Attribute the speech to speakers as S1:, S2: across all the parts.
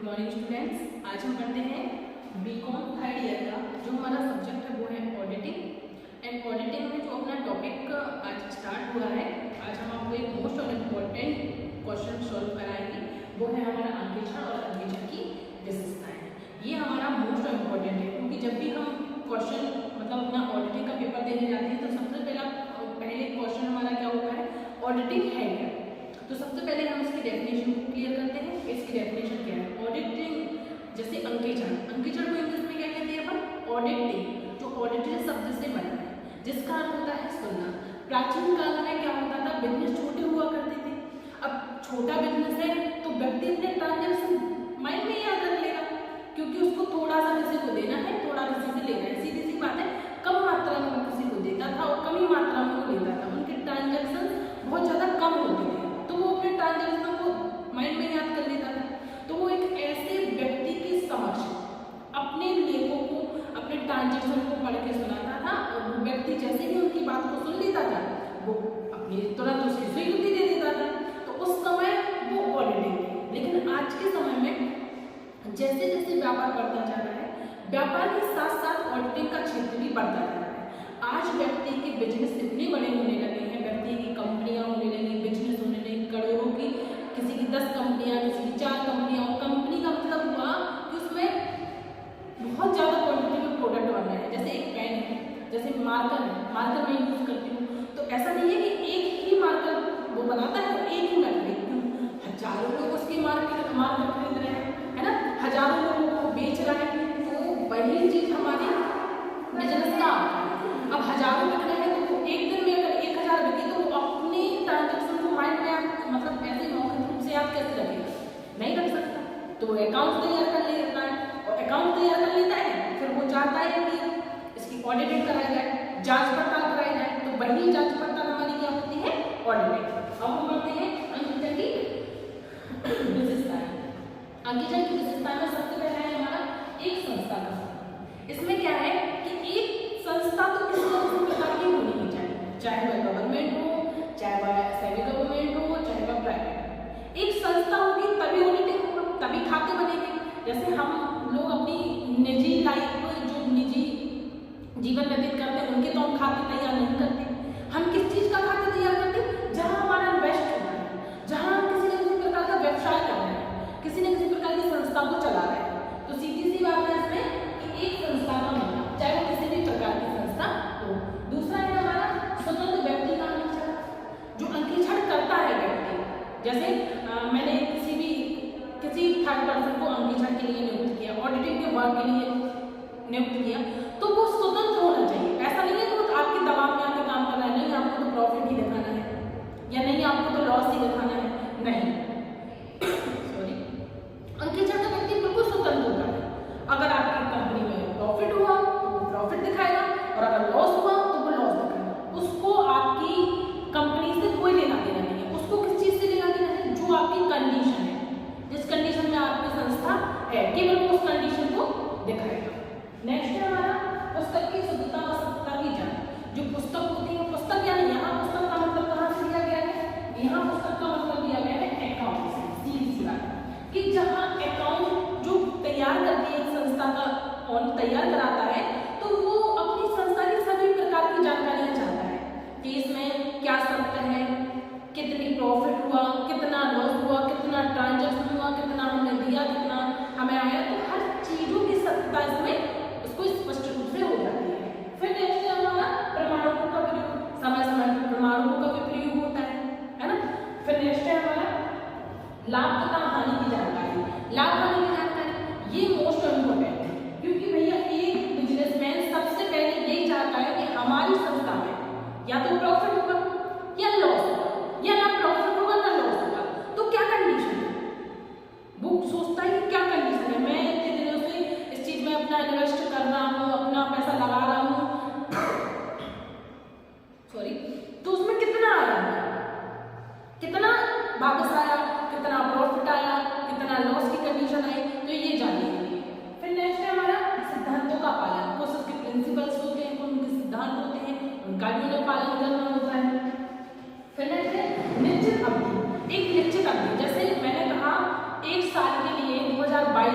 S1: Morning students, आज हम पढ़ते हैं बीकॉम थर्ड ईयर का जो हमारा सब्जेक्ट है वो है ऑडिटिंग। एंड ऑडिटिंग में जो अपना टॉपिक आज स्टार्ट हुआ है, आज हम आपको एक मोस्ट और इम्पोर्टेंट क्वेश्चन सॉल्व कराएंगे। वो है हमारा अंकेक्षण और अंकेक्षण की विशेषताएं। ये हमारा मोस्ट और इम्पोर्टेंट है क्योंकि जब भी हम क्वेश्चन मतलब अपना ऑडिटिंग का पेपर देने जाते हैं तो सबसे पहले क्वेश्चन हमारा क्या होता है, ऑडिटिंग है क्या। तो सबसे पहले हम इसकी डेफिनेशन को क्लियर करते हैं। इसकी डेफिनेशन क्या है, ऑडिटिंग जैसे अंकेक्षण को इंग्लिश में क्या कहते हैं अपन, ऑडिटिंग, जो ऑडिटेड शब्द से बना है जिसका अर्थ होता है सुनना। प्राचीन काल में क्या होता था, बिजनेस छोटे हुआ करते थे। अब छोटा बिजनेस है तो व्यक्ति अपने ट्रांजेक्शन माइंड में याद रख लेगा क्योंकि उसको थोड़ा सा किसी को देना है, थोड़ा किसी से लेना है, सीधी सी बात है। कम मात्रा में वो किसी को देता था और कम ही मात्रा में वो लेता था, उनके ट्रांजेक्शन बहुत ज्यादा कम होते थे तो वो अपने ट्रांजेक्शन को माइंड में याद कर लेता था। तो वो एक ऐसे व्यक्ति के समक्ष अपने लेखों को, अपने ट्रांजेक्शन को पढ़ के सुनाता था और वो व्यक्ति जैसे ही उनकी बात को सुन लेता था वो अपनी तुरंत उसे स्वीकृति दे देता था। तो उस समय वो ऑडिटिंग थी। लेकिन आज के समय में जैसे जैसे व्यापार बढ़ता जा रहा है, व्यापार के साथ साथ ऑडिटिंग का क्षेत्र भी बढ़ता जा रहा है। आज व्यक्ति के बिजनेस इतने बड़े होने लगे हैं, व्यक्ति की कंपनियां होने लगी, बिजनेस होने लगी, करोड़ों की, किसी की 10 कंपनियां, किसी की 4 कंपनियां। और कंपनी का मतलब हुआ कि उसमें बहुत ज्यादा क्वांटिटी में प्रोडक्ट बन रहा है। जैसे एक पेन है, जैसे मार्कर है, मार्कर मैं यूज करती हूँ तो ऐसा नहीं है कि एक ही मार्कर वो बनाता है तो एक ही मैं खरीदती हूँ, हजारों लोग उसकी मार्कर खरीद रहे हैं, है ना, हजारों लोगों को बेच रहे हैं। तो वही चीज हमारी बिजनेस का अब हजारों बिक रहे हैं तो एक दिन में अगर 1000 बिके तो वो अपने ट्रांजेक्शन को माइंड में मतलब ऐसे मौखिक रूप से याद कैसे रखेगा, नहीं रख सकता। तो अकाउंट तैयार कर लेता है और अकाउंट तैयार कर लेता है, फिर वो चाहता है कि इसकी ऑडिटिंग कराई जाए, जांच पड़ताल कराई जाए। तो वही जांच पड़ताल हमारी क्या होती है, ऑडिटिंग। अब हम बढ़ते हैं अंकेक्षण की विशेषताएं। अंकेक्षण की विशेषताएं में सबसे पहला है हमारा एक संस्था का। इसमें क्या है कि एक संस्था तो किसी न किसी प्रकार की होनी ही चाहिए, चाहे वह गवर्नमेंट हो, चाहे वह सेमी गवर्नमेंट हो, चाहे वह प्राइवेट। एक संस्था होगी तभी ऑडिटिंग होगा, तभी खाते बनेंगे। जैसे हम लोग अपनी निजी लाइफ, जो निजी जीवन व्यतीत करते हैं उनके तो हम खाते तैयार नहीं करते। हम किस चीज का खाते तैयार करते हैं, जहां हमारा इन्वेस्ट होना है, जहां हम किसी न किसी प्रकार का व्यवसाय कर रहे हैं, किसी न किसी प्रकार की संस्था को चला रहे हैं। तो सीधी सी बात है इसमें कि एक संस्था का होना, चाहे वो किसी भी प्रकार की संस्था हो। दूसरा है हमारा स्वतंत्र व्यक्ति का अंकेक्षण, जो अंकेक्षण करता है व्यक्ति। जैसे मैंने किसी थर्ड पर्सन को अंकेक्षण के लिए नियुक्त किया, ऑडिटिंग के वर्क के लिए नियुक्त किया, तो वो स्वतंत्र होना चाहिए। ऐसा नहीं है कि वो आपके दबाव में आके काम कर रहा है, नहीं आपको तो प्रॉफिट ही दिखाना है या नहीं आपको तो लॉस ही दिखाना है, नहीं सॉरी। अंकेक्षण का व्यक्ति बिल्कुल स्वतंत्र होता है। अगर आपकी कंपनी में प्रॉफिट हुआ तो वो प्रॉफिट दिखाएगा और अगर लॉस हुआ तो वो लॉस दिखाएगा। उसको आपकी कंपनी से कोई लेना देना नहीं है। उसको किस चीज से लेना देना है, जो आपकी कंडीशन है, जिस कंडीशन में आपकी संस्था है, केवल वो उस कंडीशन को दिखाएगा। नेक्स्ट है हमारा पुस्तक की शुद्धता व सत्यता की जांच। जो पुस्तक होती है, पुस्तक यानी यहाँ पुस्तक का मतलब कहाँ से लिया गया है, यहाँ पुस्तक का मतलब लिया गया है अकाउंट से। सीधी सी बात है कि जहाँ अकाउंट जो तैयार करती है एक संस्था का और तैयार कराता है तो वो अपनी संस्था की सभी प्रकार की जानकारियां चाहता है कि इसमें क्या शर्त है, कितनी प्रॉफिट हुआ, कितना लॉस हुआ, कितना ट्रांजेक्शन हुआ, कितना हमने दिया, कितना हमें आया। तो हर चीजों की सत्यता इसमें उसको स्पष्ट रूप से हो जाती है। फिर नेक्स्ट है हमारा प्रमाणकों का प्रयोग, समय समय पर प्रमाणकों का भी प्रयोग होता है ना। फिर नेक्स्ट है हमारा लाभ तथा हानि की जानकारी। लाभ हानि की जानकारी ये मोस्ट इम्पोर्टेंट है क्योंकि भैया एक बिजनेसमैन सबसे पहले यही चाहता है कि हमारी संस्था में या तो प्रॉफिट होगा या लॉस होगा, या ना प्रॉफिट होगा ना लॉस होगा। तो क्या कंडीशन है, वो सोचता है कि क्या कंडीशन है, मैं इतने दिनों से इस चीज में अपना इन्वेस्ट कर रहा हूँ, अपना पैसा लगा रहा हूँ सॉरी, तो उसमें कितना आया, कितना वापस आया, कितना प्रॉफिट आया, कितना लॉस की कंडीशन आई, तो ये जानिए। फिर नेक्स्ट है हमारा सिद्धांतों का पालन। कुछ उसके प्रिंसिपल्स होते हैं, उनके सिद्धांत होते हैं, उनका भी उन्हें पालन करना होता है। फिर नेक्स्ट है निश्चित अवधि। एक निश्चित अवधि, जैसे मैंने कहा 1 साल के लिए 2022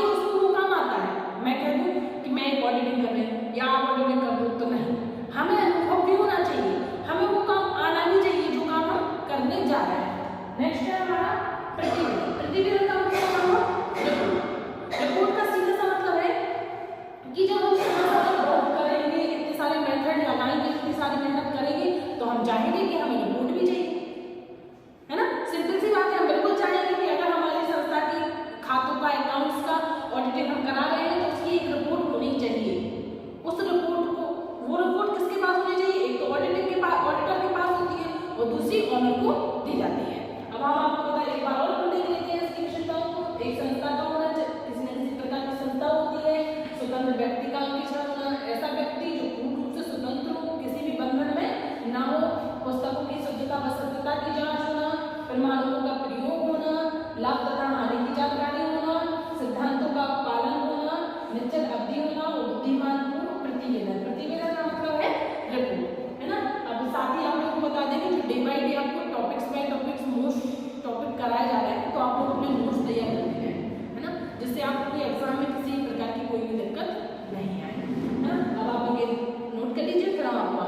S1: वाकई उसको वो काम आता है, मैं कह दूं कि मैं एक ऑडिटिंग कर रही हूँ या आप ऑडिटिंग कर दो, तो नहीं, हमें अनुभव भी होना चाहिए, हमें वो काम आना भी चाहिए जो काम हम करने जा रहे हैं। नेक्स्ट है हमारा प्रतिवेदन। प्रतिवेदन का मतलब हुआ रिपोर्ट। रिपोर्ट का सीधा सा मतलब है कि जब हम रिपोर्ट करेंगे, इतने सारे मेथड लगाएंगे, इतनी सारी मेहनत करेंगे, तो हम चाहेंगे कि हमें रिपोर्ट भी चाहिए, है ना। सिंपल सी बात है, हम बिल्कुल चाहेंगे कि अगर हमारी संस्था की खातों का, अकाउंट्स का ऑडिटिंग हम करा रहे हैं तो उसकी एक रिपोर्ट होनी चाहिए। उस रिपोर्ट को, वो रिपोर्ट किसके पास होनी चाहिए? एक तो ऑडिटिंग के पास, ऑडिटर के पास होती है, और दूसरी ऑनर को दी जाती है। अब हम आपको बताएं, एक बार और देख लेते हैं इसकी विशेषताओं को। एक संस्था का होना, किसी न किसी प्रकार की संस्था होती है। स्वतंत्र व्यक्ति का अंगीकार होना, ऐसा व्यक्ति जो पूर्ण रूप से स्वतंत्र हो, किसी भी बंधन में ना हो। पुस्तकों की शुद्धता व सत्यता की जांच होना, प्रमाणों का प्रयोग होना, लाभ तथा हानि की जानकारी होना, सिद्धांतों का पालन होना, निश्चित अवधि होना और बुद्धिमान पूर्ण प्रतिवेदन। प्रतिवेदन का मतलब है रिपोर्ट, है ना। अब साथ ही आप लोगों को बता दें कि जो डे बाय डे आपको topics by topics most topic कराए जा रहे हैं, तो आप लोग अपने नोट्स तैयार करते हैं, है ना, जिससे आपके एग्जाम में किसी प्रकार की कोई भी दिक्कत नहीं आए, है ना। अब आप लोग नोट कर लीजिए, फिर हम आपको